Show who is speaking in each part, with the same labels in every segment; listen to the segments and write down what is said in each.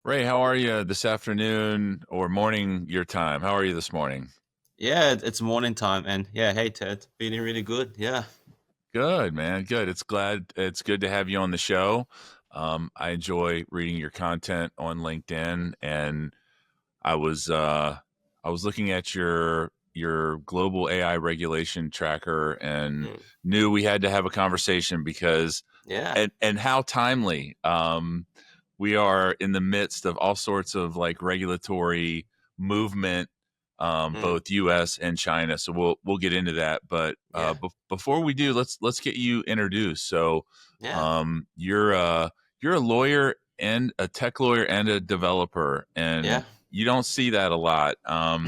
Speaker 1: Ray, how are you this afternoon or morning your time? How are you this morning?
Speaker 2: Yeah, it's morning time, and yeah, hey Ted, feeling really good. Yeah,
Speaker 1: Good, man. Good. It's good to have you on the show. I enjoy reading your content on LinkedIn, and I was uh, I was looking at your global AI regulation tracker and
Speaker 2: mm,
Speaker 1: knew we had to have a conversation because
Speaker 2: yeah,
Speaker 1: and how timely. We are in the midst of all sorts of like regulatory movement,
Speaker 2: mm,
Speaker 1: both U.S. and China. So we'll get into that. But
Speaker 2: yeah,
Speaker 1: before we do, let's get you introduced. So
Speaker 2: yeah,
Speaker 1: um, you're uh, you're a lawyer and a tech lawyer and a developer, and
Speaker 2: yeah.
Speaker 1: you don't see that a lot. Why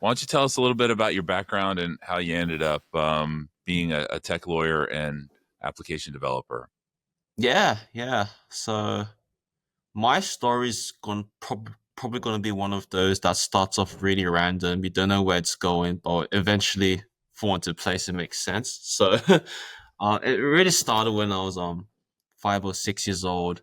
Speaker 1: don't you tell us a little bit about your background and how you ended up being a tech lawyer and application developer?
Speaker 2: Yeah, yeah. So my story's probably gonna be one of those that starts off really random. You don't know where it's going, but eventually fall into place. It makes sense. So, it really started when I was 5 or 6 years old.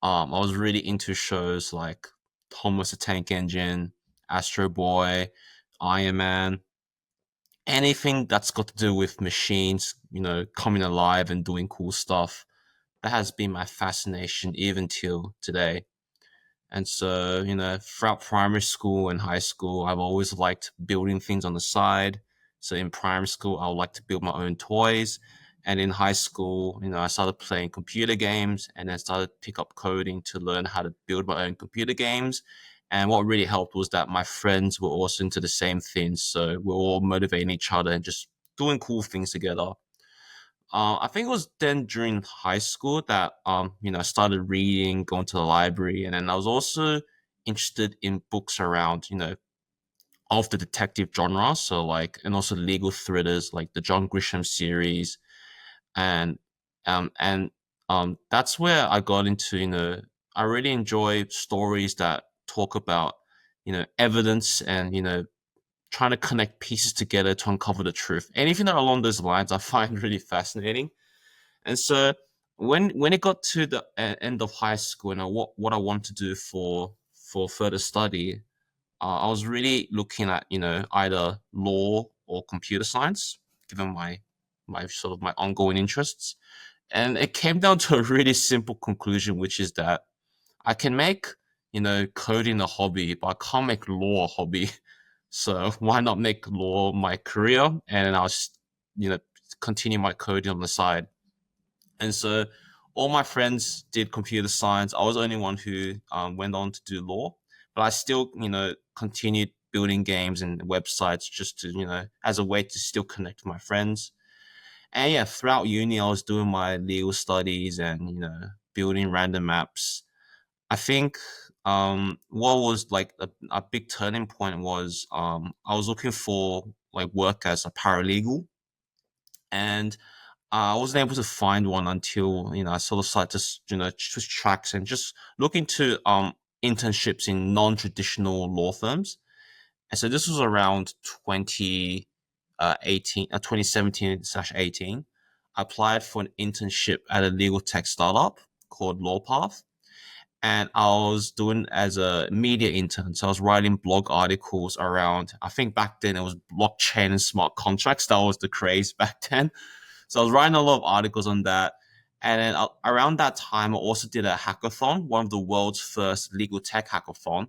Speaker 2: I was really into shows like Thomas the Tank Engine, Astro Boy, Iron Man, anything that's got to do with machines, coming alive and doing cool stuff. That has been my fascination even till today. And so, throughout primary school and high school, I've always liked building things on the side. So in primary school, I would like to build my own toys. And in high school, I started playing computer games and then started to pick up coding to learn how to build my own computer games. And what really helped was that my friends were also into the same things. So we're all motivating each other and just doing cool things together. I think it was then during high school that I started reading, going to the library, and then I was also interested in books around, of the detective genre, so like and also legal thrillers like the John Grisham series, and that's where I got into, I really enjoy stories that talk about, evidence and trying to connect pieces together to uncover the truth. Anything that along those lines I find really fascinating. And so when it got to the end of high school and what I want to do for further study, I was really looking at either law or computer science, given my sort of my ongoing interests. And it came down to a really simple conclusion, which is that I can make coding a hobby, but I can't make law a hobby. So why not make law my career, and I'll you know continue my coding on the side. And so all my friends did computer science. I was the only one who went on to do law, but I still, continued building games and websites just to, as a way to still connect with my friends. And yeah, throughout uni, I was doing my legal studies and, building random apps. I think what was like a big turning point was I was looking for like work as a paralegal, and I wasn't able to find one until I sort of started to switch tracks and just look into internships in non-traditional law firms. And so this was around 2017/18. I applied for an internship at a legal tech startup called LawPath, and I was doing as a media intern. So I was writing blog articles around. I think back then it was blockchain and smart contracts. That was the craze back then. So I was writing a lot of articles on that. And then around that time, I also did a hackathon, one of the world's first legal tech hackathon.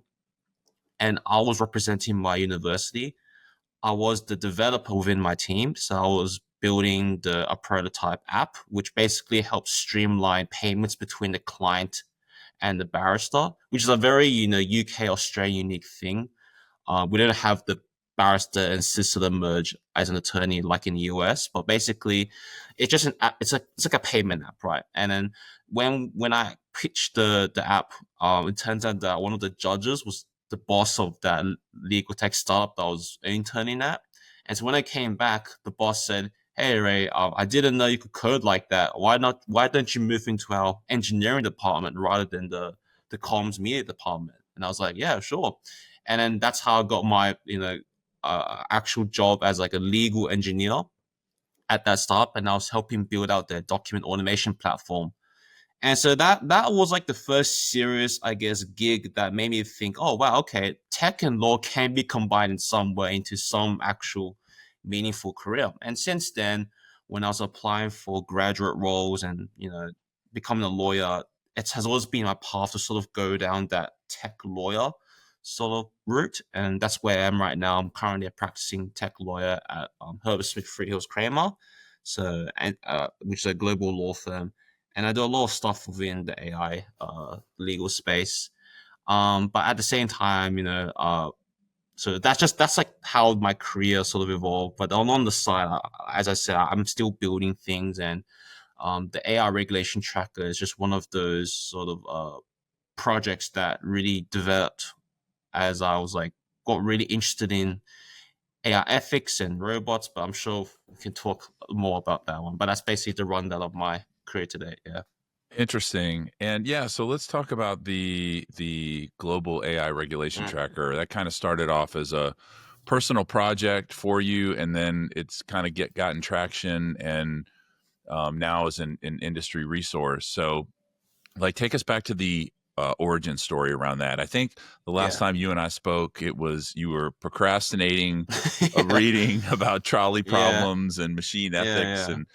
Speaker 2: And I was representing my university. I was the developer within my team. So I was building a prototype app, which basically helps streamline payments between the client and the barrister, which is a very, UK, Australian unique thing. We don't have the barrister and solicitor merge as an attorney like in the US, but basically, it's just an app. It's like a payment app, right? And then when I pitched the app, it turns out that one of the judges was the boss of that legal tech startup that I was interning at. And so when I came back, the boss said, "Hey Ray, I didn't know you could code like that. Why not? Why don't you move into our engineering department rather than the comms media department?" And I was like, "Yeah, sure." And then that's how I got my actual job as like a legal engineer at that startup, and I was helping build out their document automation platform. And so that was like the first serious, I guess, gig that made me think, oh wow, okay, tech and law can be combined in some way into some actual meaningful career. And since then, when I was applying for graduate roles and becoming a lawyer, it has always been my path to sort of go down that tech lawyer sort of route, and that's where I am right now. I'm currently a practicing tech lawyer at Herbert Smith Freehills Kramer, so and which is a global law firm, and I do a lot of stuff within the AI legal space. But at the same time, so that's like how my career sort of evolved. But on the side, as I said, I'm still building things, and the AI regulation tracker is just one of those sort of projects that really developed as I was like got really interested in AI ethics and robots. But I'm sure we can talk more about that one. But that's basically the rundown of my career today. Yeah.
Speaker 1: Interesting. And yeah, so let's talk about the global AI regulation
Speaker 2: Mm.
Speaker 1: tracker. That kind of started off as a personal project for you, and then it's kind of gotten traction, and now is an industry resource. So, like, take us back to the origin story around that. I think the last
Speaker 2: Yeah.
Speaker 1: time you and I spoke, it was you were procrastinating a
Speaker 2: Yeah.
Speaker 1: reading about trolley
Speaker 2: Yeah.
Speaker 1: problems and machine
Speaker 2: Yeah.
Speaker 1: ethics,
Speaker 2: Yeah.
Speaker 1: and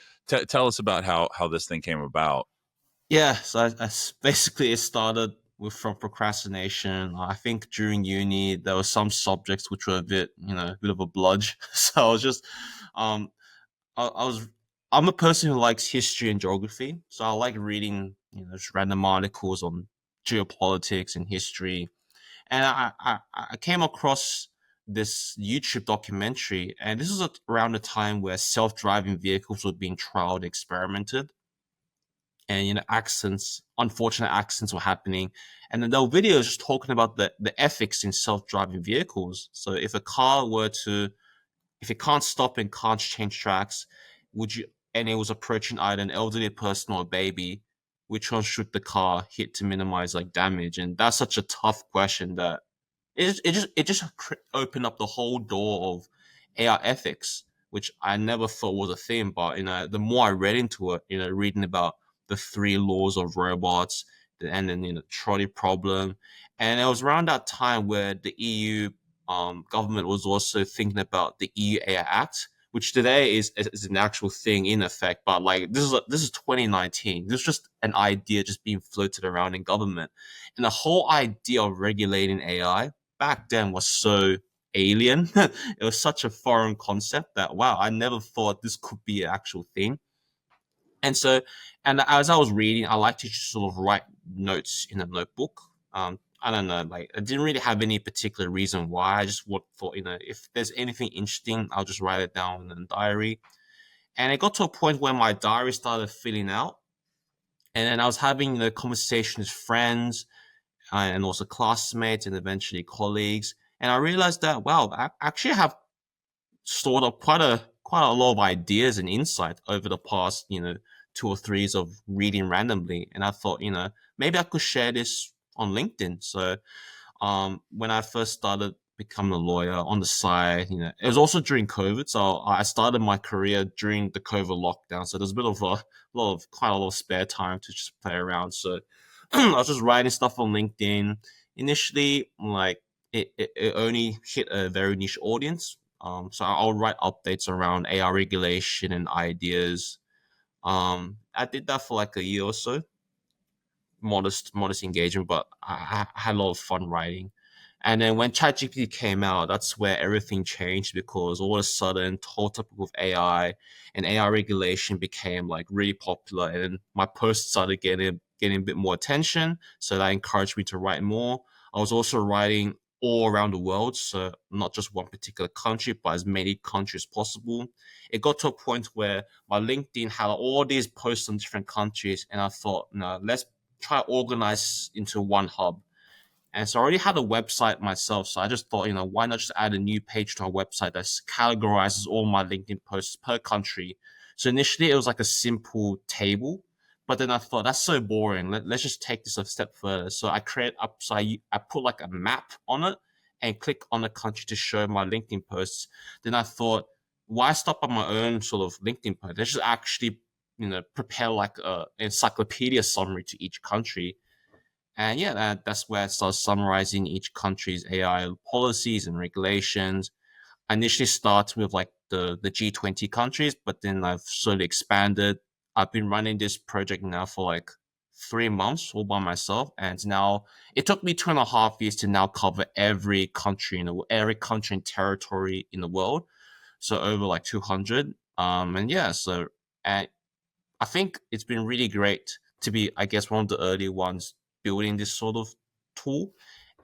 Speaker 1: tell us about how this thing came about.
Speaker 2: Yeah. So basically it started with from procrastination. I think during uni there were some subjects which were a bit, a bit of a bludge. So I was just, um, I was, I'm a person who likes history and geography. So I like reading, just random articles on geopolitics and history. And I came across this YouTube documentary, and this was around the time where self-driving vehicles were being trialed, experimented, and unfortunate accidents were happening. And then there were videos just talking about the ethics in self-driving vehicles. So if it can't stop and can't change tracks, would you and it was approaching either an elderly person or a baby, which one should the car hit to minimize like damage? And that's such a tough question that it just opened up the whole door of AI ethics, which I never thought was a thing. But the more I read into it, reading about the three laws of robots, and then trolley problem, and it was around that time where the EU government was also thinking about the EU AI Act, which today is an actual thing in effect. But like this is 2019. This is just an idea just being floated around in government, and the whole idea of regulating AI back then was so alien. It was such a foreign concept that wow, I never thought this could be an actual thing. And so, and as I was reading, I like to just sort of write notes in a notebook. I don't know, like I didn't really have any particular reason why. I just thought, if there's anything interesting, I'll just write it down in a diary. And it got to a point where my diary started filling out, and then I was having conversations with friends and also classmates and eventually colleagues. And I realized that wow, I actually have stored up quite a lot of ideas and insight over the past 2 or 3 years of reading randomly. And I thought maybe I could share this on LinkedIn. So when I first started becoming a lawyer on the side, it was also during COVID. So I started my career during the COVID lockdown. So there's a bit of quite a lot of spare time to just play around. So I was just writing stuff on LinkedIn. Initially, like it only hit a very niche audience. So I'll write updates around AI regulation and ideas. I did that for like a year or so, modest engagement, but I had a lot of fun writing. And then when ChatGPT came out, that's where everything changed because all of a sudden, the whole topic of AI and AI regulation became like really popular, and then my posts started getting a bit more attention. So that encouraged me to write more. I was also writing all around the world, so not just one particular country, but as many countries as possible. It got to a point where my LinkedIn had all these posts on different countries, and I thought, no, let's try to organize into one hub. And so I already had a website myself. So I just thought, why not just add a new page to our website that categorizes all my LinkedIn posts per country. So initially it was like a simple table, but then I thought that's so boring. Let's just take this a step further. So I put like a map on it and click on the country to show my LinkedIn posts. Then I thought, why stop at my own sort of LinkedIn post? Let's just actually prepare like a encyclopedia summary to each country. And yeah, that's where it starts summarizing each country's AI policies and regulations. I initially started with like the G20 countries, but then I've slowly expanded. I've been running this project now for like 3 months all by myself, and now it took me 2.5 years to now cover every country every country and territory in the world. So over like 200. And yeah, so and I think it's been really great to be, I guess, one of the early ones building this sort of tool.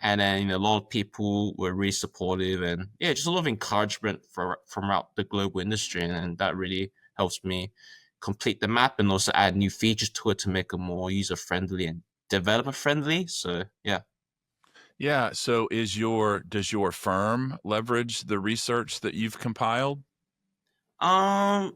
Speaker 2: And then a lot of people were really supportive, and yeah, just a lot of encouragement from out the global industry, and that really helps me complete the map and also add new features to it to make it more user friendly and developer friendly. So yeah.
Speaker 1: Yeah. So does your firm leverage the research that you've compiled?
Speaker 2: Um,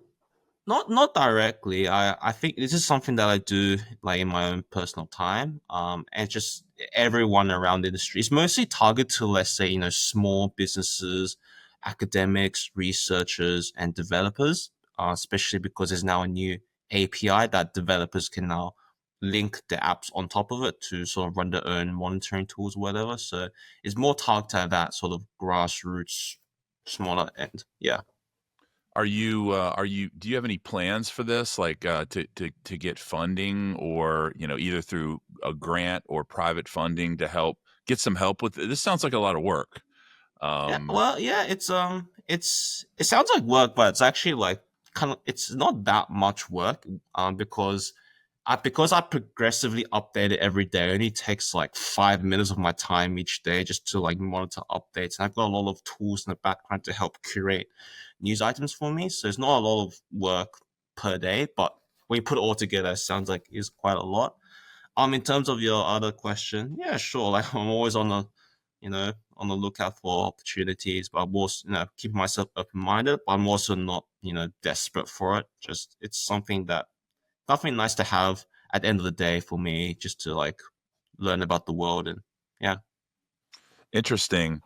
Speaker 2: not directly. I think this is something that I do like in my own personal time. And just everyone around the industry. It's mostly targeted to, let's say, small businesses, academics, researchers, and developers. Especially because there's now a new API that developers can now link the apps on top of it to sort of run their own monitoring tools, or whatever. So it's more targeted at that sort of grassroots, smaller end. Yeah.
Speaker 1: Do you have any plans for this, like to get funding, or either through a grant or private funding to help get some help with this? Sounds like a lot of work.
Speaker 2: Yeah,
Speaker 1: Um,
Speaker 2: well, yeah, it sounds like work, but it's actually like it's not that much work. Because I progressively update it every day. It only takes like 5 minutes of my time each day just to like monitor updates. And I've got a lot of tools in the background to help curate news items for me. So it's not a lot of work per day, but when you put it all together, it sounds like it's quite a lot. In terms of your other question, yeah, sure. Like I'm always on the lookout for opportunities, but I'm also, keep myself open minded. But I'm also not, desperate for it. Just it's something nice to have at the end of the day for me, just to like learn about the world and yeah.
Speaker 1: Interesting.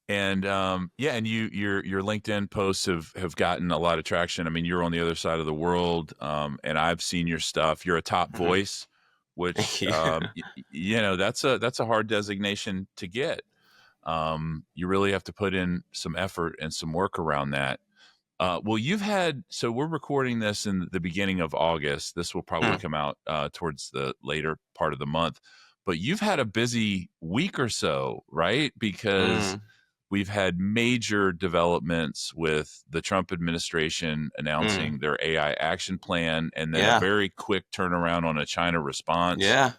Speaker 1: And yeah, and your LinkedIn posts have gotten a lot of traction. I mean, you're on the other side of the world, and I've seen your stuff. You're a top
Speaker 2: Hmm.
Speaker 1: voice, which
Speaker 2: Thank you.
Speaker 1: that's a hard designation to get. You really have to put in some effort and some work around that. Well, so we're recording this in the beginning of August. This will probably
Speaker 2: Mm,
Speaker 1: come out towards the later part of the month. But you've had a busy week or so, right? Because
Speaker 2: mm,
Speaker 1: we've had major developments with the Trump administration
Speaker 2: mm.
Speaker 1: announcing their AI action plan, and then a
Speaker 2: Yeah,
Speaker 1: very quick turnaround on a China response.
Speaker 2: yeah.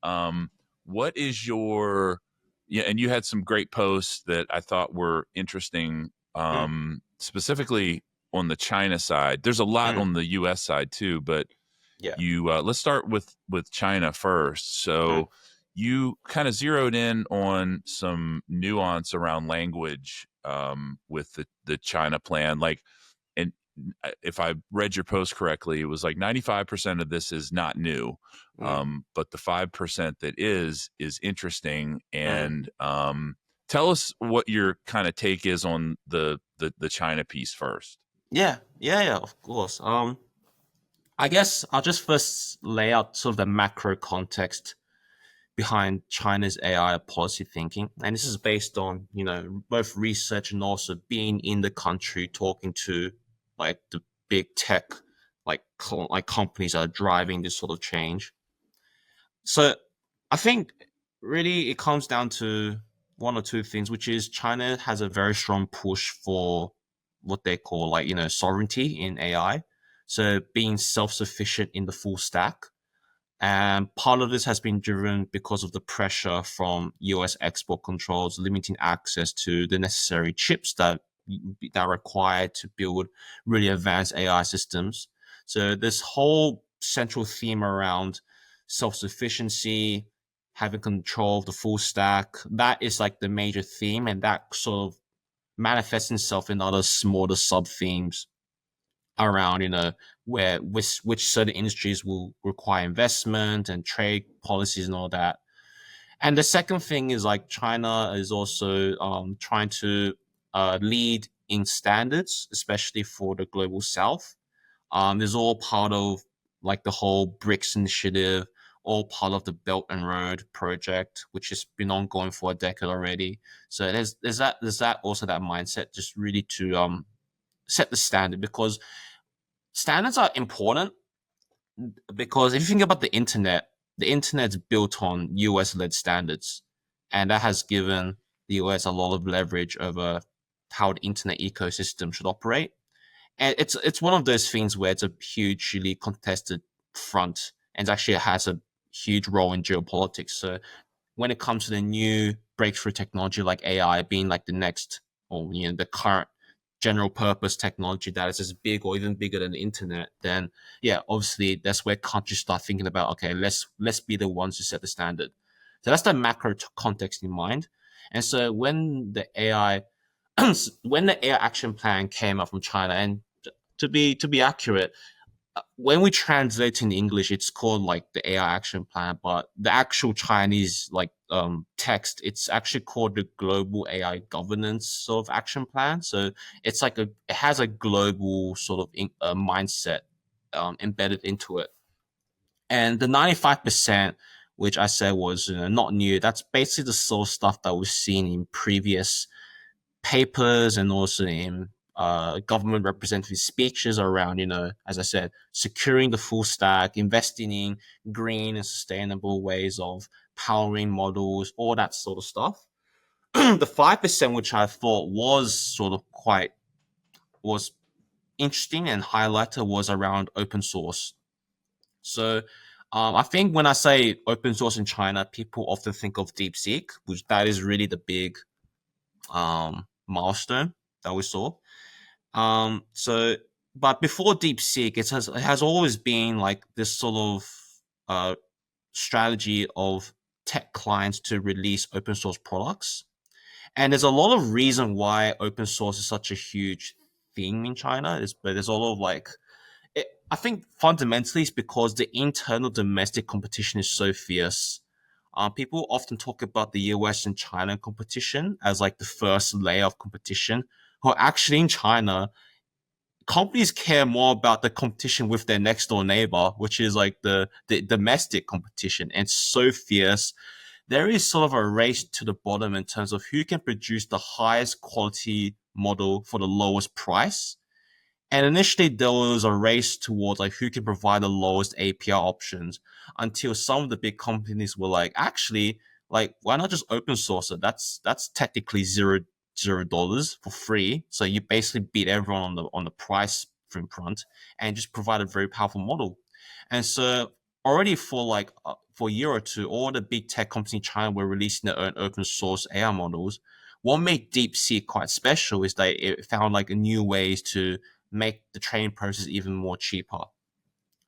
Speaker 1: um, what is your Yeah, and you had some great posts that I thought were interesting,
Speaker 2: Mm,
Speaker 1: specifically on the China side. There's a lot
Speaker 2: mm,
Speaker 1: on the US side too, but
Speaker 2: yeah.
Speaker 1: you let's start with China first.
Speaker 2: Mm,
Speaker 1: So you kind of zeroed in on some nuance around language, with the China plan, like, and if I read your post correctly, it was like 95% of this is not new,
Speaker 2: mm,
Speaker 1: but the 5% that is interesting.
Speaker 2: mm.
Speaker 1: And tell us what your kind of take is on the China piece first.
Speaker 2: Yeah, yeah, yeah. Of course. I guess I'll just first lay out sort of the macro context behind China's AI policy thinking. And this is based on, both research and also being in the country, talking to like the big tech, like companies that are driving this sort of change. So I think really it comes down to one or two things, which is China has a very strong push for what they call like, sovereignty in AI. So being self-sufficient in the full stack. And part of this has been driven because of the pressure from US export controls, limiting access to the necessary chips that are required to build really advanced AI systems. So this whole central theme around self-sufficiency, having control of the full stack, that is like the major theme, and that sort of manifests itself in other smaller sub themes around where which certain industries will require investment and trade policies and all that. And the second thing is like China is also trying to lead in standards, especially for the global south. Is all part of like the whole BRICS initiative, all part of the Belt and Road project, which has been ongoing for a decade already. So there's that also that mindset just really to set the standard, because standards are important, because if you think about the internet's built on US led standards, and that has given the US a lot of leverage over how the internet ecosystem should operate. And it's one of those things where it's a hugely contested front, and actually it has a huge role in geopolitics. So when it comes to the new breakthrough technology like AI being like the next, or the current general purpose technology that is as big or even bigger than the internet, then yeah, obviously that's where countries start thinking about, okay, let's be the ones to set the standard. So that's the macro context in mind. And so when the AI when the AI action plan came up from China, and to be accurate, when we translate in English, it's called like the AI action plan, but the actual Chinese like text, it's actually called the global AI governance sort of action plan. So it's like it has a global sort of mindset embedded into it. And the 95%, which I said was not new, that's basically the sort of stuff that we've seen in previous papers and also in government representative speeches around, as I said, securing the full stack, investing in green and sustainable ways of powering models, all that sort of stuff. The 5%, which I thought was sort of quite was interesting and highlighter, was around open source. So I think when I say open source in China, people often think of DeepSeek, which that is really the big milestone that we saw. So, but before DeepSeek, it has always been like this sort of uh, strategy of tech clients to release open source products. And there's a lot of reason why open source is such a huge thing in China. But there's a lot of like, I think fundamentally it's because the internal domestic competition is so fierce. People often talk about the US and China competition as like the first layer of competition. Who actually in China, companies care more about the competition with their next door neighbor, which is like the domestic competition. And it's so fierce. There is sort of a race to the bottom in terms of who can produce the highest quality model for the lowest price. And initially, there was a race towards like who can provide the lowest API options, until some of the big companies were like, actually, like why not just open source it? That's technically $0 for free. So you basically beat everyone on the price front, and just provide a very powerful model. And so already for a year or two, all the big tech companies in China were releasing their own open source AI models. What made DeepSeek quite special is that it found like new ways to make the training process even more cheaper.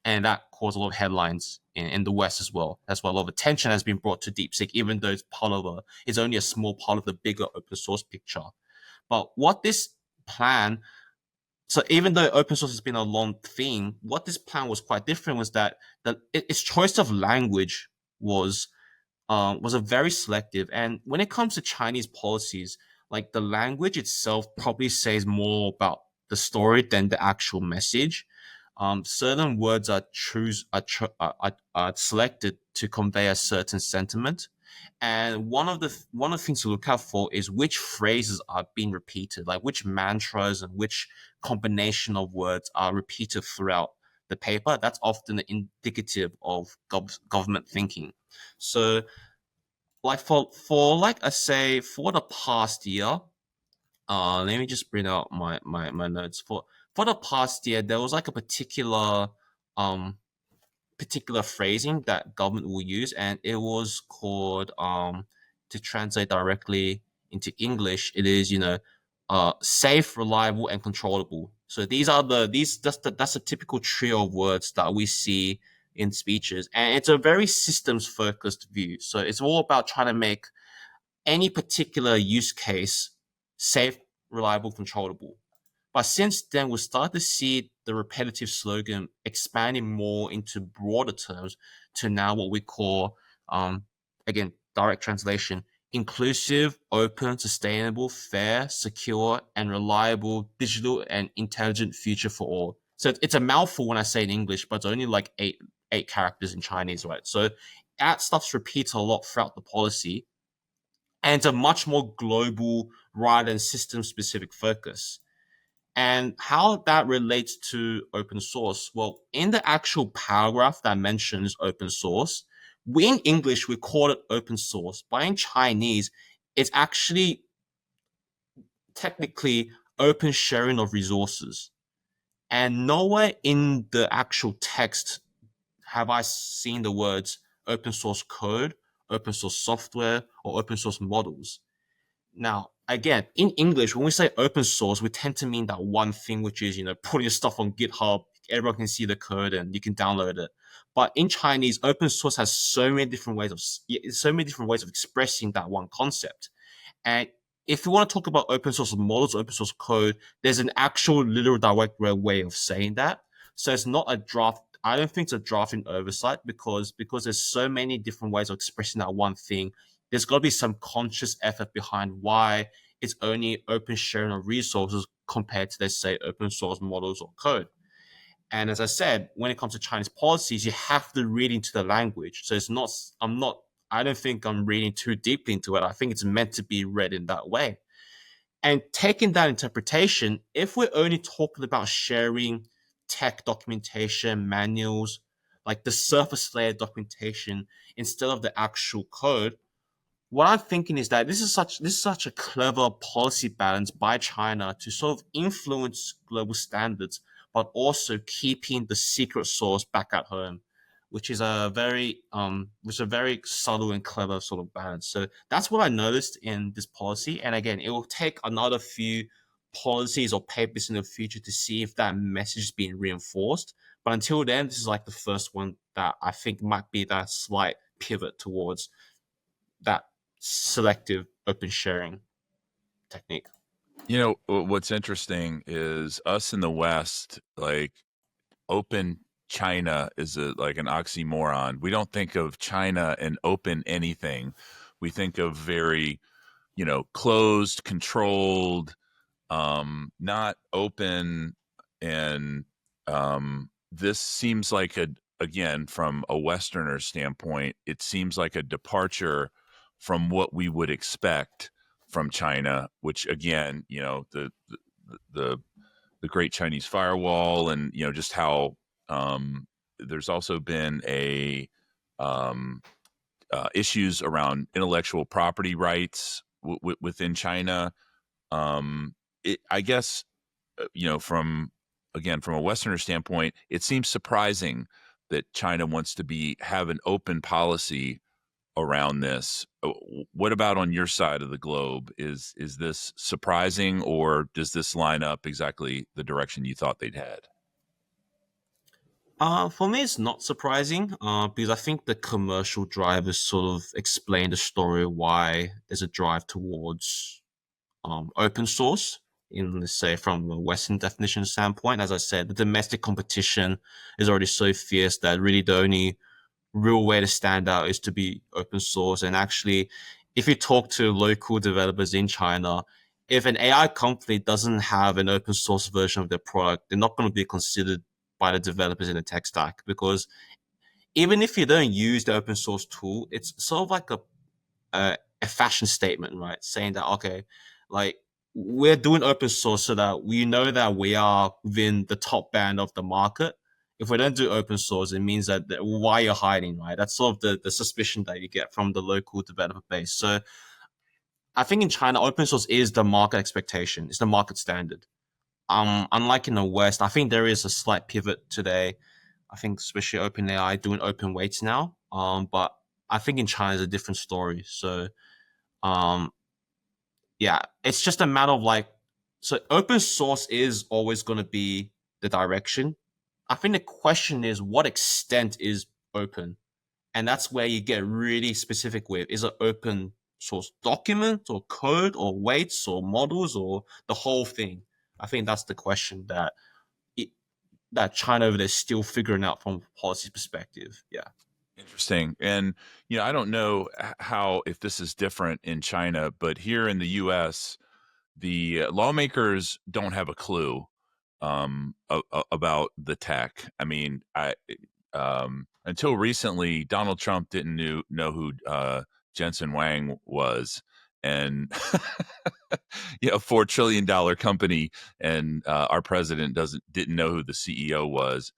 Speaker 2: And that caused a lot of headlines in the West as well. That's why a lot of attention has been brought to DeepSeek, even though it's only a small part of the bigger open source picture. But what this plan, so even though open source has been a long theme, what this plan was quite different was that its choice of language was a very selective. And when it comes to Chinese policies, like the language itself probably says more about the story than the actual message. Certain words are selected to convey a certain sentiment, and one of the things to look out for is which phrases are being repeated, like which mantras and which combination of words are repeated throughout the paper. That's often indicative of government thinking. So like for like I say for the past year, let me just bring out my notes. For the past year, there was like a um particular phrasing that government will use, and it was called to translate directly into English, it is safe, reliable, and controllable. So that's a typical trio of words that we see in speeches, and it's a very systems focused view. So it's all about trying to make any particular use case safe, reliable, controllable. But since then, we start to see the repetitive slogan expanding more into broader terms to now what we call, again, direct translation, inclusive, open, sustainable, fair, secure, and reliable digital and intelligent future for all. So it's a mouthful when I say in English, but it's only like eight characters in Chinese, right? So that stuff's repeated a lot throughout the policy, and it's a much more global rather than system specific focus. And how that relates to open source? Well, in the actual paragraph that mentions open source, we in English we call it open source, but in Chinese, it's actually technically open sharing of resources. And nowhere in the actual text have I seen the words open source code, open source software, or open source models. Now, again, in English, when we say open source, we tend to mean that one thing, which is, putting your stuff on GitHub, everyone can see the code and you can download it. But in Chinese, open source has so many different ways of expressing that one concept. And if you want to talk about open source models, open source code, there's an actual literal direct way of saying that. So it's not a draft. I don't think it's a drafting oversight because there's so many different ways of expressing that one thing. There's got to be some conscious effort behind why it's only open sharing of resources compared to, let's say, open source models or code. And as I said, when it comes to Chinese policies, you have to read into the language. So it's not, I don't think I'm reading too deeply into it. I think it's meant to be read in that way. And taking that interpretation, if we're only talking about sharing tech documentation, manuals, like the surface layer documentation, instead of the actual code, what I'm thinking is that this is such a clever policy balance by China to sort of influence global standards, but also keeping the secret sauce back at home, which is a very subtle and clever sort of balance. So that's what I noticed in this policy. And again, it will take another few policies or papers in the future to see if that message is being reinforced. But until then, this is like the first one that I think might be that slight pivot towards that selective open sharing technique.
Speaker 1: What's interesting is us in the West, like open China is like an oxymoron. We don't think of China and open anything. We think of very, closed, controlled, not open. And this seems like again, from a Westerner standpoint, it seems like a departure from what we would expect from China, which again, the the Great Chinese Firewall, and just how there's also been a issues around intellectual property rights within China. I guess from again from a Westerner standpoint, it seems surprising that China wants to have an open policy around this. What about on your side of the globe? Is this surprising, or does this line up exactly the direction you thought they'd had?
Speaker 2: For me, it's not surprising because I think the commercial drivers sort of explain the story why there's a drive towards open source. In, let's say, from a Western definition standpoint, as I said, the domestic competition is already so fierce that really the only real way to stand out is to be open source. And actually, if you talk to local developers in China, if an AI company doesn't have an open source version of their product, they're not going to be considered by the developers in the tech stack because even if you don't use the open source tool, it's sort of like a fashion statement, right? Saying that okay, like we're doing open source so that we know that we are within the top band of the market. If we don't do open source, it means that why you're hiding, right? That's sort of the suspicion that you get from the local developer base. So I think in China, open source is the market expectation. It's the market standard. Unlike in the West, I think there is a slight pivot today. I think especially OpenAI doing open weights now. But I think in China is a different story. So um, yeah, it's just a matter of like, so open source is always going to be the direction. I think the question is what extent is open, and that's where you get really specific with is it open source document or code or weights or models or the whole thing. I think that's the question it, that China over there is still figuring out from a policy perspective. Yeah.
Speaker 1: Interesting. And I don't know how, if this is different in China, but here in the US, the lawmakers don't have a clue. about the tech. I mean, I until recently, Donald Trump didn't know who Jensen Wang was, and yeah, $4 trillion company, and our president didn't know who the CEO was,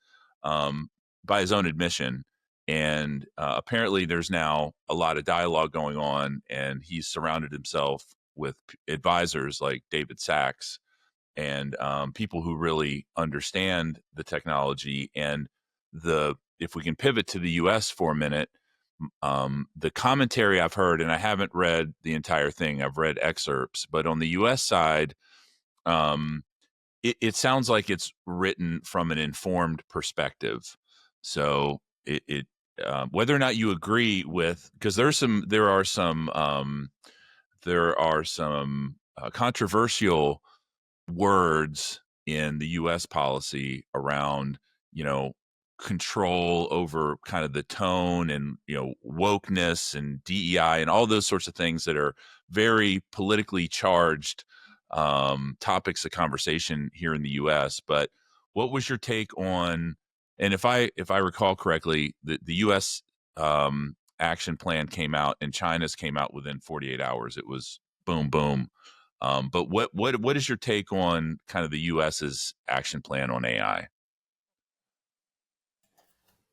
Speaker 1: um, by his own admission. And apparently, there's now a lot of dialogue going on, and he's surrounded himself with advisors like David Sachs and people who really understand the technology. And the if we can pivot to the U.S. for a minute, the commentary I've heard, and I haven't read the entire thing, I've read excerpts, but on the U.S. side, um, it sounds like it's written from an informed perspective. So whether or not you agree with, because there are some controversial words in the US policy around, you know, control over kind of the tone and, wokeness and DEI and all those sorts of things that are very politically charged topics of conversation here in the US. But what was your take on, and if I recall correctly, the US action plan came out and China's came out within 48 hours. It was boom, boom. But what is your take on kind of the U.S.'s action plan on AI?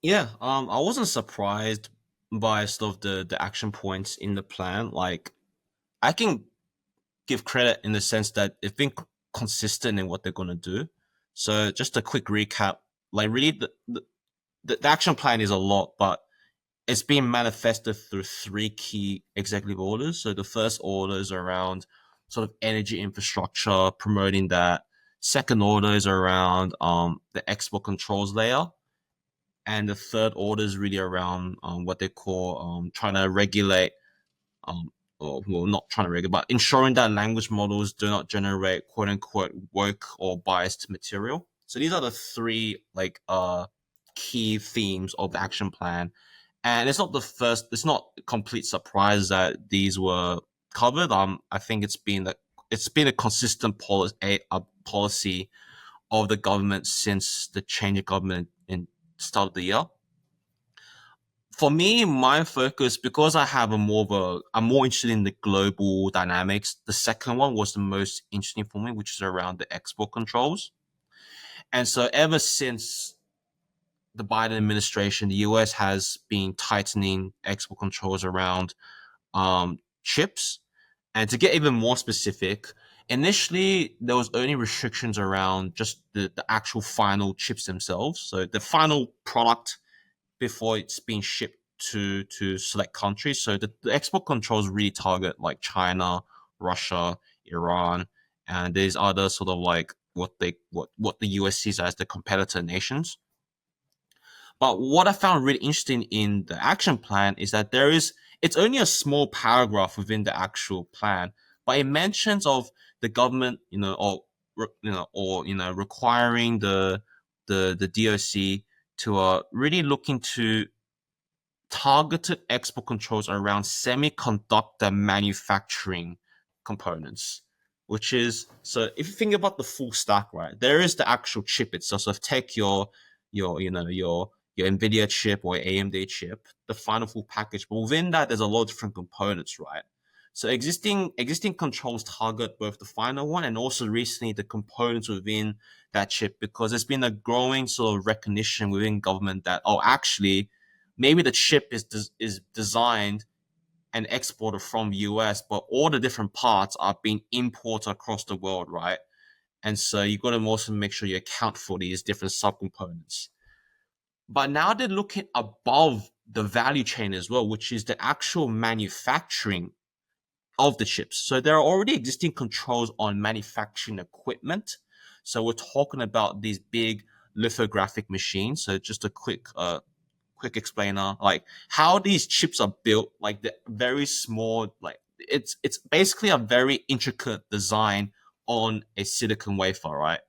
Speaker 2: Yeah, I wasn't surprised by sort of the action points in the plan. Like, I can give credit in the sense that it's been consistent in what they're gonna do. So just a quick recap, like really the action plan is a lot, but it's being manifested through three key executive orders. So the first order is around sort of energy infrastructure, promoting that. Second order is around the export controls layer, and the third order is really around what they call trying to regulate, um, or well, not trying to regulate, but ensuring that language models do not generate quote unquote woke or biased material. So these are the three like key themes of the action plan, and it's not the first. It's not a complete surprise that these were covered. I think it's been a consistent policy of the government since the change of government in start of the year. For me, my focus, because I'm more interested in the global dynamics. The second one was the most interesting for me, which is around the export controls. And so ever since the Biden administration, the US has been tightening export controls around chips. And to get even more specific, initially there was only restrictions around just the actual final chips themselves. So the final product before it's being shipped to select countries. So the export controls really target like China, Russia, Iran, and there's other sort of like what the US sees as the competitor nations. But what I found really interesting in the action plan is that it's only a small paragraph within the actual plan, but it mentions of the government, requiring the DOC to really look into targeted export controls around semiconductor manufacturing components, which is, so if you think about the full stack, right, there is the actual chip itself. So take your Nvidia chip or AMD chip, the final full package, but within that there's a lot of different components, right? So existing controls target both the final one and also recently the components within that chip, because there's been a growing sort of recognition within government that, oh, actually maybe the chip is designed and exported from US, but all the different parts are being imported across the world, right? And so you got to also make sure you account for these different subcomponents. But now they're looking above the value chain as well, which is the actual manufacturing of the chips. So there are already existing controls on manufacturing equipment. So we're talking about these big lithographic machines. So just a quick explainer, like how these chips are built, like the very small, like it's basically a very intricate design on a silicon wafer, right?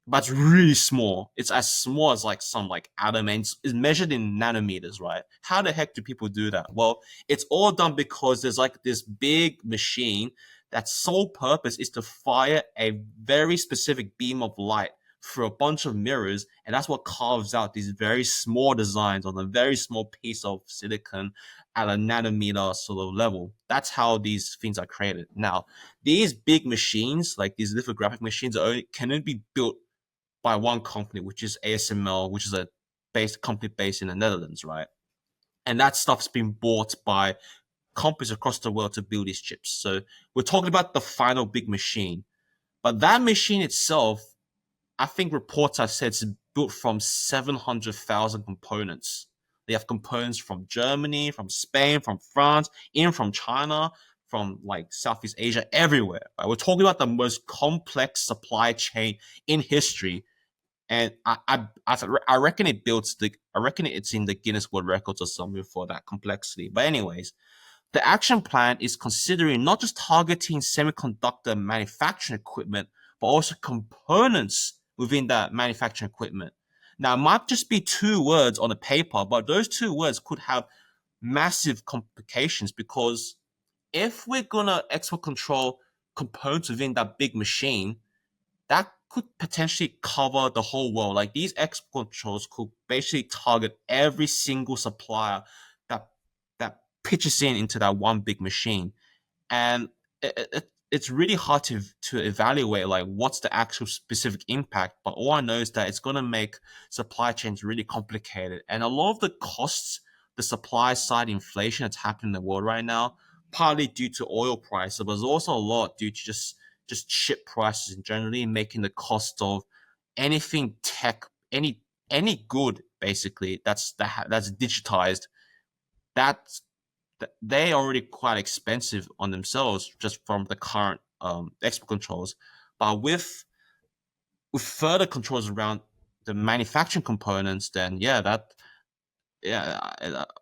Speaker 2: But it's really small. It's as small as like some like atom, and it's measured in nanometers, right? How the heck do people do that? Well, it's all done because there's like this big machine that's sole purpose is to fire a very specific beam of light through a bunch of mirrors, and that's what carves out these very small designs on a very small piece of silicon at a nanometer sort of level. That's how these things are created. Now, these big machines, like these lithographic machines, can only be built by one company, which is ASML, which is a company based in the Netherlands, right? And that stuff's been bought by companies across the world to build these chips. So we're talking about the final big machine. But that machine itself, I think reports have said it's built from 700,000 components. They have components from Germany, from Spain, from France, even from China, from like Southeast Asia, everywhere. Right? We're talking about the most complex supply chain in history, and I reckon I reckon it's in the Guinness World Records or something for that complexity. But anyways, the action plan is considering not just targeting semiconductor manufacturing equipment, but also components within that manufacturing equipment. Now, it might just be two words on a paper, but those two words could have massive complications because if we're gonna export control components within that big machine, that could potentially cover the whole world. Like these export controls could basically target every single supplier that pitches in into that one big machine, and it's really hard to evaluate like what's the actual specific impact. But all I know is that it's going to make supply chains really complicated, and a lot of the costs, the supply side inflation that's happening in the world right now, partly due to oil prices, but there's also a lot due to just chip prices in generally, making the cost of anything tech, any good basically that's digitized, that's they already quite expensive on themselves just from the current export controls. But with further controls around the manufacturing components, then yeah, that yeah,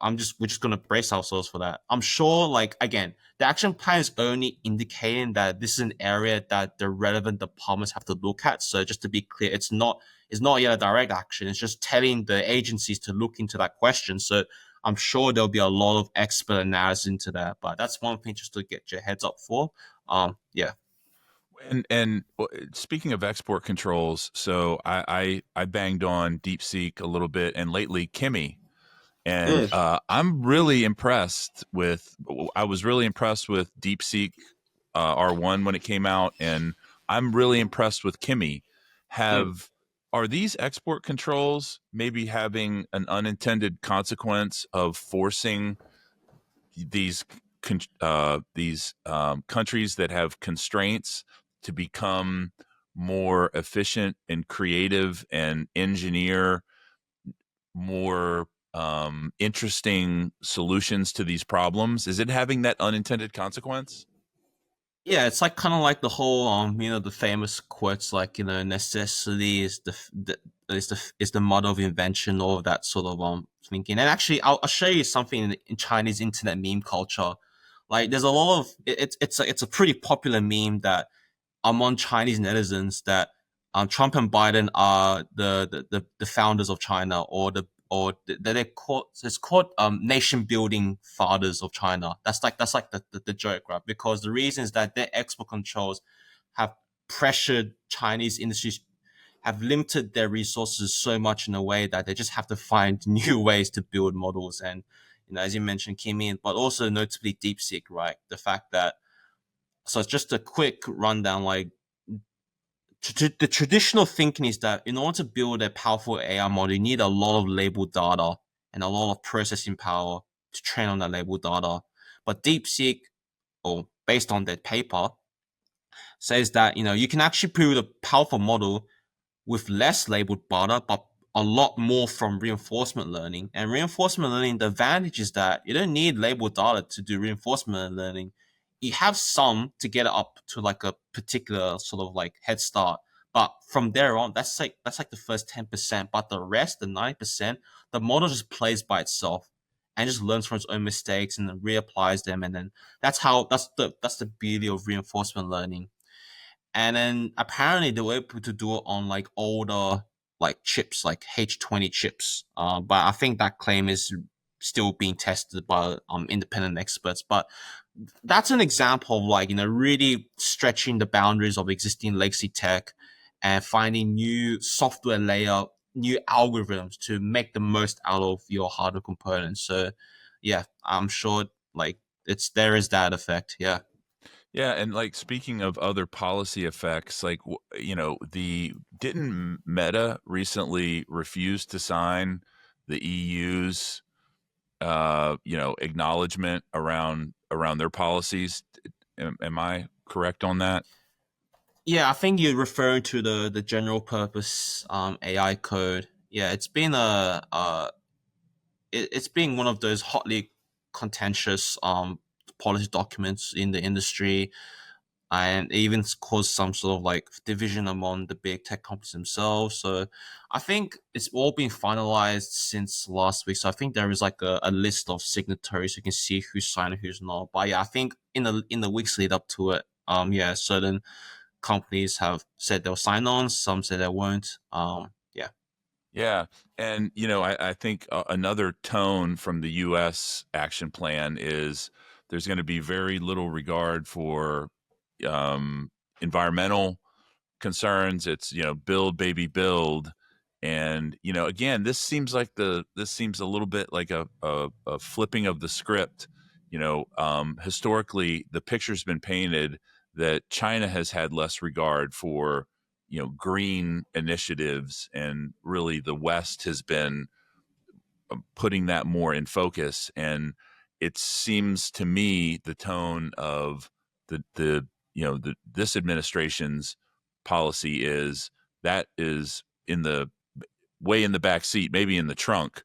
Speaker 2: we're just gonna brace ourselves for that. I'm sure, like again, the action plan is only indicating that this is an area that the relevant departments have to look at. So just to be clear, it's not yet a direct action. It's just telling the agencies to look into that question. So I'm sure there'll be a lot of expert analysis into that. But that's one thing just to get your heads up for. Yeah.
Speaker 1: And speaking of export controls, so I banged on DeepSeek a little bit, and lately Kimmy, and
Speaker 2: Mm,
Speaker 1: I'm really impressed with. I was really impressed with DeepSeek R1 when it came out, and I'm really impressed with Kimmy.
Speaker 2: mm.
Speaker 1: Have Are these export controls maybe having an unintended consequence of forcing these countries that have constraints to become more efficient and creative and engineer more interesting solutions to these problems? Is it having that unintended consequence?
Speaker 2: Yeah, it's like kind of like the whole the famous quotes like necessity is the mother of invention, all of that sort of thinking. And actually, I'll show you something in Chinese internet meme culture. Like, there's a lot of it's a pretty popular meme that among Chinese netizens that Trump and Biden are the founders of China, they're called it's called nation building fathers of China. That's like the joke, right? Because the reason is that their export controls have pressured Chinese industries, have limited their resources so much in a way that they just have to find new ways to build models. And as you mentioned, Kimi, but also notably DeepSeek, right? The fact that, so it's just a quick rundown. Like, the traditional thinking is that in order to build a powerful AI model, you need a lot of labeled data and a lot of processing power to train on that labeled data. But DeepSeek, or based on that paper, says that you can actually build a powerful model with less labeled data, but a lot more from reinforcement learning. And reinforcement learning, the advantage is that you don't need labeled data to do reinforcement learning. You have some to get it up to like a particular sort of like head start. But from there on, that's like the first 10%. But the rest, the 90%, the model just plays by itself and just learns from its own mistakes and then reapplies them. And then that's the beauty of reinforcement learning. And then apparently they were able to do it on like older like chips, like H20 chips. But I think that claim is still being tested by independent experts. But that's an example of like really stretching the boundaries of existing legacy tech and finding new software layer, new algorithms to make the most out of your hardware components. So yeah, I'm sure like there is that effect. Yeah.
Speaker 1: Yeah, and like speaking of other policy effects, like the didn't Meta recently refuse to sign the EU's acknowledgement around their policies? Am I correct on that?
Speaker 2: Yeah, I think you're referring to the general purpose AI code. Yeah, it's been it's been one of those hotly contentious policy documents in the industry, and it even caused some sort of like division among the big tech companies themselves. So I think it's all been finalized since last week. So I think there is like a list of signatories. You can see who's signed and who's not. But yeah, I think in the weeks lead up to it, yeah, certain companies have said they'll sign on. Some say they won't. Yeah.
Speaker 1: Yeah, and I think another tone from the U.S. action plan is there's going to be very little regard for um, environmental concerns. It's build baby build, and again, this seems a little bit like a flipping of the script. Historically, the picture's been painted that China has had less regard for green initiatives, and really the West has been putting that more in focus. And it seems to me the tone of this administration's policy is that is in the way in the back seat, maybe in the trunk.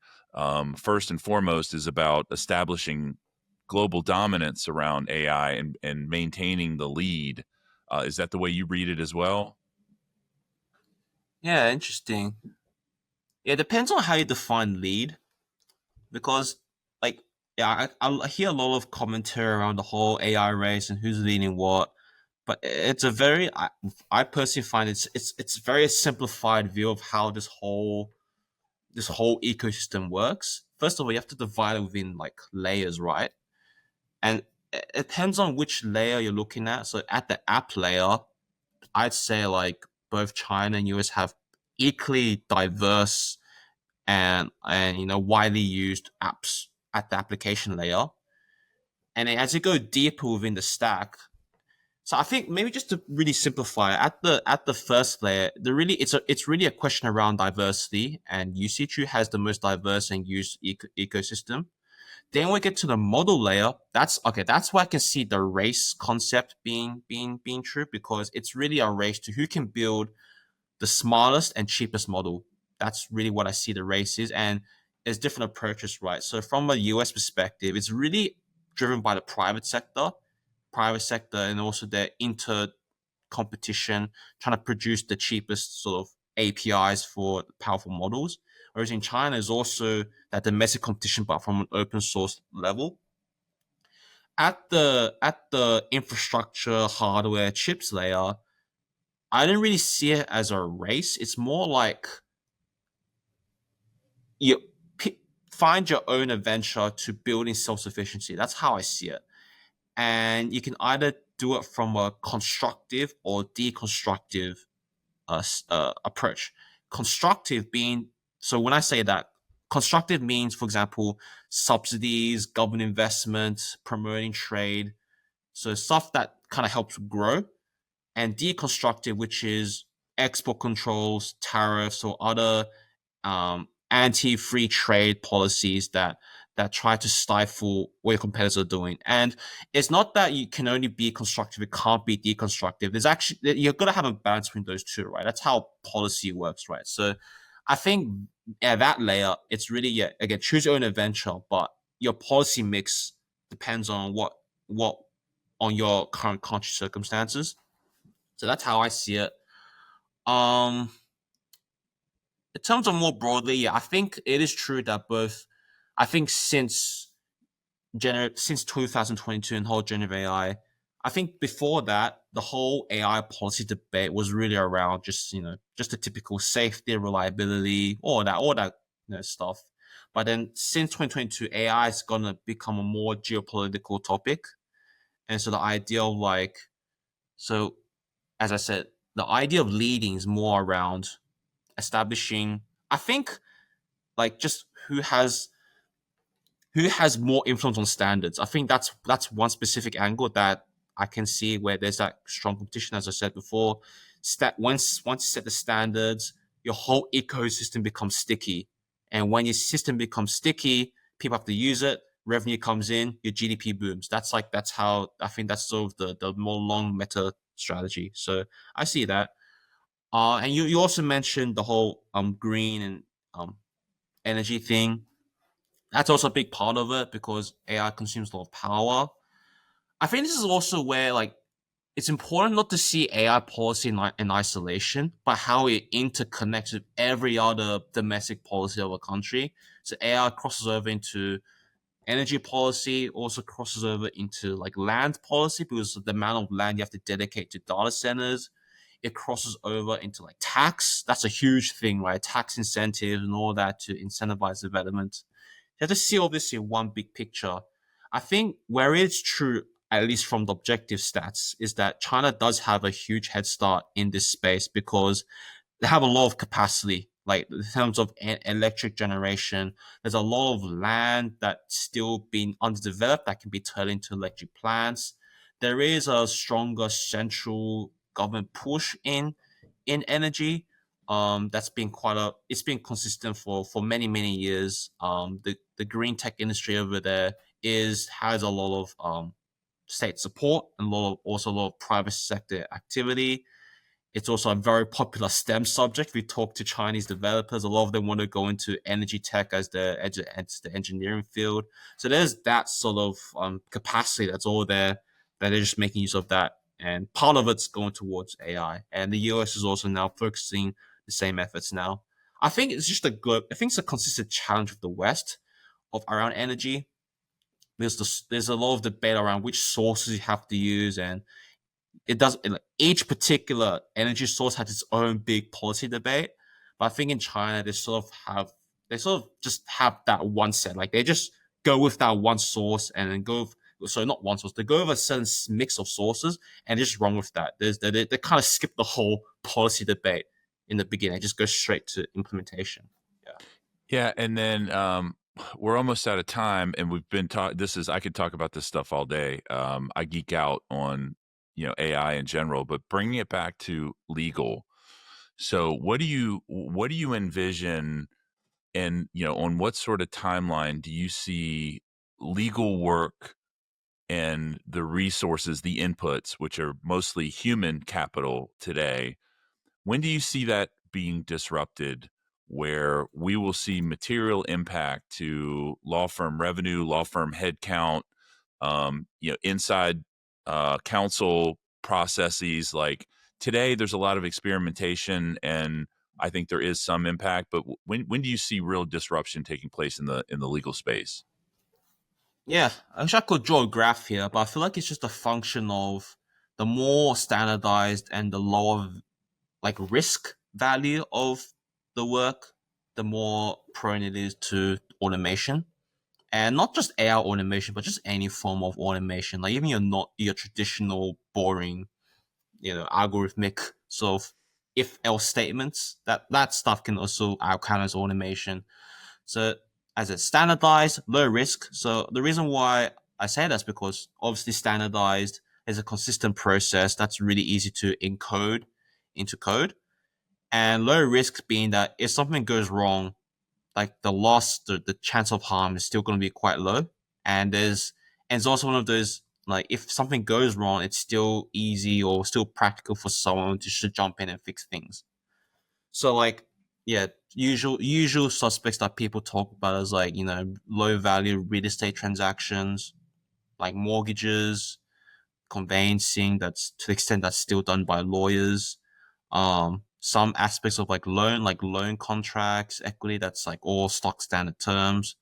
Speaker 1: First and foremost is about establishing global dominance around AI and maintaining the lead. Is that the way you read it as well?
Speaker 2: Yeah, interesting. Yeah, it depends on how you define lead, because like yeah, I hear a lot of commentary around the whole AI race and who's leading what, but it's a very I personally find it's very simplified view of how this whole ecosystem works. First of all, you have to divide it within like layers, right? And it depends on which layer you're looking at. So at the app layer, I'd say like both China and US have equally diverse and widely used apps at the application layer. And then as you go deeper within the stack, so I think maybe just to really simplify at the first layer, it's really a question around diversity, and usage has the most diverse and used ecosystem. Then we get to the model layer. That's okay. That's where I can see the race concept being true, because it's really a race to who can build the smartest and cheapest model. That's really what I see the race is, and there's different approaches, right? So from a US perspective, it's really driven by the private sector, and also their inter competition, trying to produce the cheapest sort of APIs for powerful models. Whereas in China, is also that domestic competition, but from an open source level. At the infrastructure, hardware, chips layer, I didn't really see it as a race. It's more like you p- find your own adventure to building self-sufficiency. That's how I see it. And you can either do it from a constructive or deconstructive approach. Constructive being, so when I say that, constructive means, for example, subsidies, government investment, promoting trade, so stuff that kind of helps grow. And deconstructive, which is export controls, tariffs, or other anti-free trade policies that try to stifle what your competitors are doing. And it's not that you can only be constructive; it can't be deconstructive. There's actually you're gonna have a balance between those two, right? That's how policy works, right? So I think at that layer, it's really yeah, again, choose your own adventure, but your policy mix depends on what on your current country circumstances. So that's how I see it. Um, in terms of more broadly, yeah, I think it is true that both. I think since 2022 and whole generative AI, I think before that the whole AI policy debate was really around just just the typical safety, reliability, all that stuff. But then since 2022, AI is gonna become a more geopolitical topic, and so the idea of like so as I said. the idea of leading is more around establishing, I think, like just who has more influence on standards. I think that's one specific angle that I can see where there's that strong competition. As I said before, once you set the standards, your whole ecosystem becomes sticky, and when your system becomes sticky, people have to use it. Revenue comes in, your GDP booms. That's how I think that's sort of the more long meta strategy. So I see that. And you also mentioned the whole green and um energy thing. That's also a big part of it because AI consumes a lot of power. I think this is also where like it's important not to see AI policy in isolation, but how it interconnects with every other domestic policy of a country. So AI crosses over into energy policy, also crosses over into like land policy because of the amount of land you have to dedicate to data centers. It crosses over into like tax. That's a huge thing, right? Tax incentives and all that to incentivize development. You have to see all this in one big picture. I think where it's true, at least from the objective stats, is that China does have a huge head start in this space because they have a lot of capacity. Like in terms of electric generation, there's a lot of land that's still being underdeveloped that can be turned into electric plants. There is a stronger central government push in energy. That's been it's been consistent for many years. The green tech industry over there is has a lot of state support and also a lot of private sector activity. It's also a very popular STEM subject. We talk to Chinese developers. A lot of them want to go into energy tech as as the engineering field. So there's that sort of capacity that's all there that they're just making use of that. And part of it's going towards AI. And the US is also now focusing the same efforts now. I think it's just a good, I think it's a consistent challenge of the West of around energy because there's a lot of debate around which sources you have to use and it does like, each particular energy source has its own big policy debate. But I think in China they sort of just have that one set. Like they just go with that one source and then so not one source, they go with a certain mix of sources and just run with that. They kind of skip the whole policy debate in the beginning, just go straight to implementation. Yeah.
Speaker 1: Yeah, and then we're almost out of time, and we've been talking. This is I could talk about this stuff all day. I geek out on AI in general, but bringing it back to legal. So, what do you envision, and on what sort of timeline do you see legal work and the resources, the inputs, which are mostly human capital today? When do you see that being disrupted where we will see material impact to law firm revenue, law firm headcount, inside counsel processes? Like today, there's a lot of experimentation, and I think there is some impact. But when do you see real disruption taking place in the legal space?
Speaker 2: Yeah, I wish I could draw a graph here, but I feel like it's just a function of the more standardized and the lower like risk value of the work, the more prone it is to automation. And not just AI automation, but just any form of automation. Like even your traditional boring, algorithmic sort of if else statements, that stuff can also count as automation. So as a standardized, low risk. So the reason why I say that's because obviously standardized is a consistent process that's really easy to encode into code. And low risk being that if something goes wrong, like the chance of harm is still going to be quite low. And it's also one of those like if something goes wrong, it's still easy or still practical for someone to just jump in and fix things. So like yeah, usual suspects that people talk about is like low value real estate transactions, like mortgages, conveyancing. That's to the extent that's still done by lawyers. Some aspects of like loan contracts, equity. That's like all stock standard terms.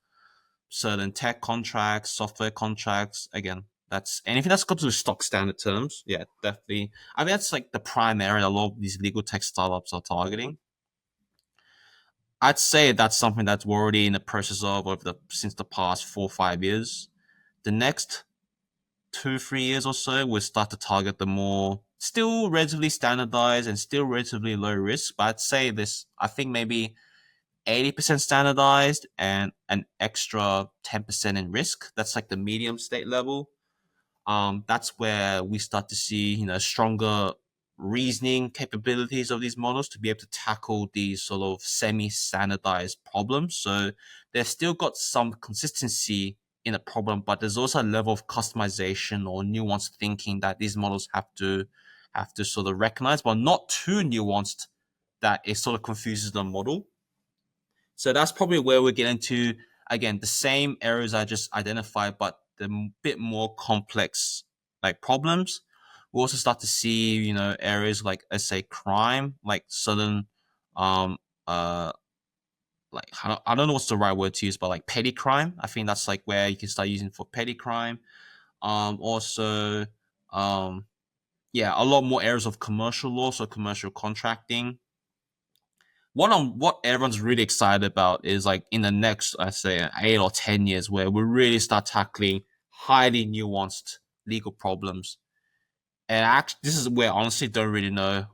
Speaker 2: Certain tech contracts, software contracts. Again, that's anything that's got to do with stock standard terms. Yeah, definitely. I mean, that's like the prime area a lot of these legal tech startups are targeting. I'd say that's something that we're already in the process of since the past 4 or 5 years. The next 2 3 years or so, we'll start to target the more still relatively standardized and still relatively low risk. But I'd say this, I think maybe 80% standardized and an extra 10% in risk. That's like the medium state level. That's where we start to see, stronger reasoning capabilities of these models to be able to tackle these sort of semi-standardized problems. So they've still got some consistency in a problem, but there's also a level of customization or nuanced thinking that these models have to sort of recognize, but not too nuanced that it sort of confuses the model. So that's probably where we're getting to, again, the same areas I just identified, but the bit more complex like problems. We also start to see, areas like, let's say, crime, like certain, um, uh, like I don't know what's the right word to use, but like petty crime. I think that's like where you can start using for petty crime. Also, um, yeah, a lot more areas of commercial law, so commercial contracting. What everyone's really excited about is like in the next, I say, 8 or 10 years, where we really start tackling highly nuanced legal problems. And actually, this is where I honestly don't really know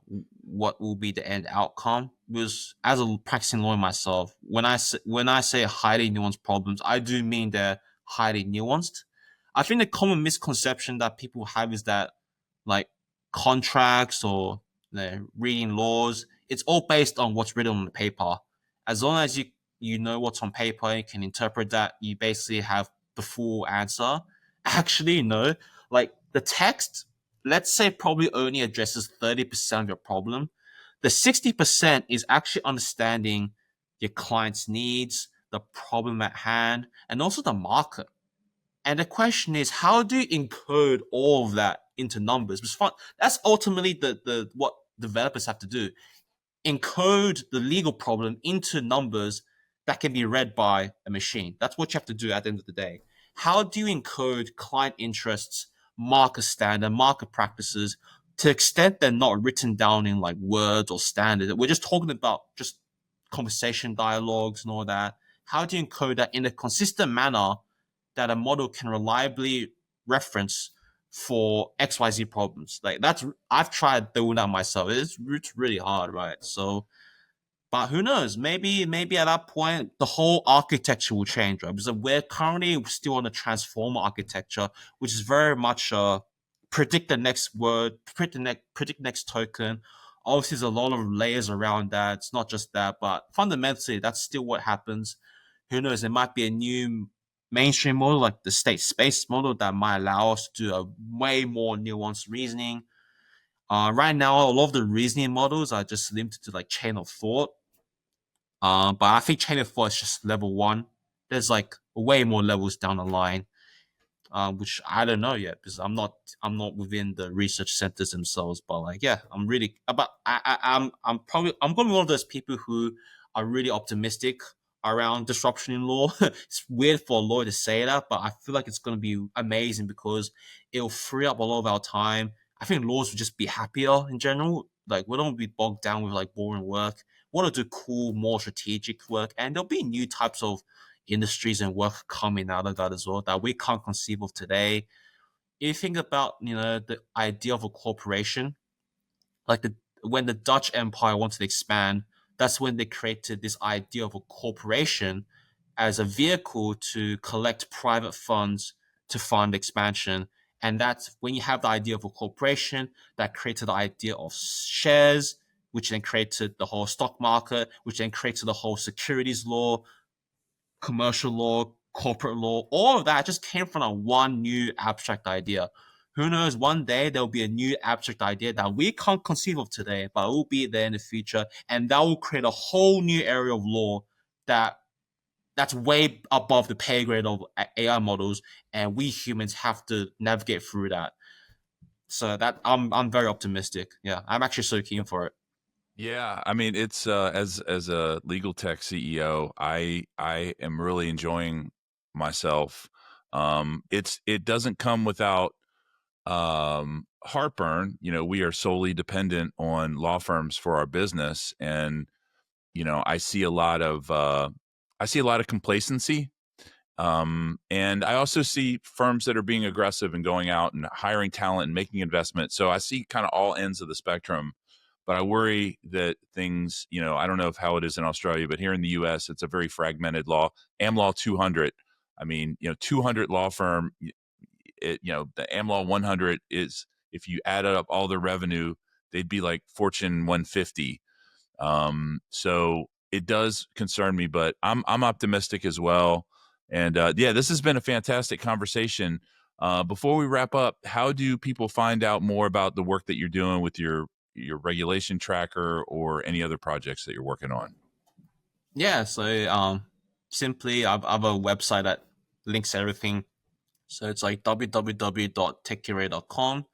Speaker 2: what will be the end outcome. Because as a practicing lawyer myself, when I say highly nuanced problems, I do mean they're highly nuanced. I think the common misconception that people have is that like contracts or reading laws, it's all based on what's written on the paper. As long as you know what's on paper, you can interpret that, you basically have the full answer. Actually, no. Like the text, let's say, probably only addresses 30% of your problem. The 60% is actually understanding your client's needs, the problem at hand, and also the market. And the question is, how do you encode all of that into numbers? Because that's ultimately the what developers have to do: encode the legal problem into numbers that can be read by a machine. That's what you have to do at the end of the day. How do you encode client interests, market standard, market practices to the extent they're not written down in like words or standard? We're just talking about just conversation dialogues and all that. How do you encode that in a consistent manner that a model can reliably reference for XYZ problems? Like that's I've tried doing that myself. It's really hard, right? So but who knows? Maybe at that point the whole architecture will change, right? Because we're currently still on a transformer architecture, which is very much predict the next word, predict next token. Obviously, there's a lot of layers around that. It's not just that, but fundamentally, that's still what happens. Who knows? There might be a new mainstream model like the state space model that might allow us to do a way more nuanced reasoning. Right now, a lot of the reasoning models are just limited to like chain of thought. But I think chain of thought is just level one. There's like way more levels down the line, which I don't know yet because I'm not within the research centers themselves. But like, yeah, I'm really about I'm gonna be one of those people who are really optimistic around disruption in law. It's weird for a lawyer to say that, but I feel like it's gonna be amazing because it'll free up a lot of our time. I think lawyers would just be happier in general. Like we don't be bogged down with like boring work. We want to do cool, more strategic work, and there'll be new types of industries and work coming out of that as well that we can't conceive of today. If you think about, the idea of a corporation, like when the Dutch Empire wanted to expand, that's when they created this idea of a corporation as a vehicle to collect private funds to fund expansion. And that's when you have the idea of a corporation that created the idea of shares, which then created the whole stock market, which then created the whole securities law, commercial law, corporate law, all of that just came from a one new abstract idea. Who knows? One day there'll be a new abstract idea that we can't conceive of today, but it will be there in the future, and that will create a whole new area of law that that's way above the pay grade of AI models, and we humans have to navigate through that. So that I'm very optimistic. Yeah, I'm actually so keen for it.
Speaker 1: Yeah, I mean, it's as a legal tech CEO, I am really enjoying myself. It doesn't come without heartburn. We are solely dependent on law firms for our business, and I see a lot of complacency And I also see firms that are being aggressive and going out and hiring talent and making investments. So I see kind of all ends of the spectrum. But I worry that things, I don't know how it is in Australia, but here in the U.S., it's a very fragmented law. AmLaw 200, 200 law firm, the AmLaw 100 is, if you added up all their revenue, they'd be like Fortune 150. So it does concern me, but I'm optimistic as well. And this has been a fantastic conversation. Before we wrap up, how do people find out more about the work that you're doing with your regulation tracker or any other projects that you're working on?
Speaker 2: Yeah, so simply I have a website that links everything. So it's like www.techcurate.com,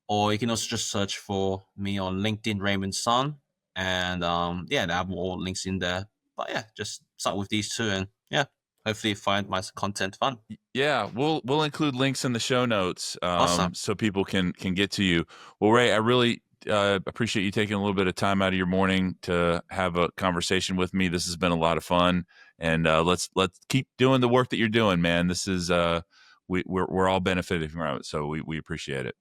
Speaker 2: or you can also just search for me on LinkedIn, Raymond Sun, and they have all links in there. But yeah, just start with these two, and yeah, hopefully you find my content fun.
Speaker 1: Yeah, we'll include links in the show notes,
Speaker 2: Awesome.
Speaker 1: so people can get to you. Well, Ray, I really appreciate you taking a little bit of time out of your morning to have a conversation with me. This has been a lot of fun, and let's keep doing the work that you're doing, man. This is we're all benefiting from it, so we appreciate it.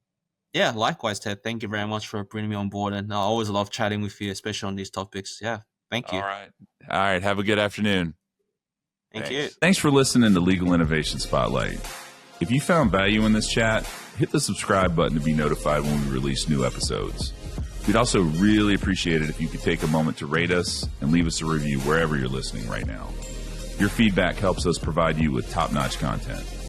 Speaker 2: Yeah, likewise, Ted. Thank you very much for bringing me on board, and I always love chatting with you, especially on these topics. Yeah, thank
Speaker 1: All
Speaker 2: you.
Speaker 1: right, all right. Have a good afternoon.
Speaker 2: Thank you.
Speaker 1: Thanks for listening to Legal Innovation Spotlight. If you found value in this chat, hit the subscribe button to be notified when we release new episodes. We'd also really appreciate it if you could take a moment to rate us and leave us a review wherever you're listening right now. Your feedback helps us provide you with top-notch content.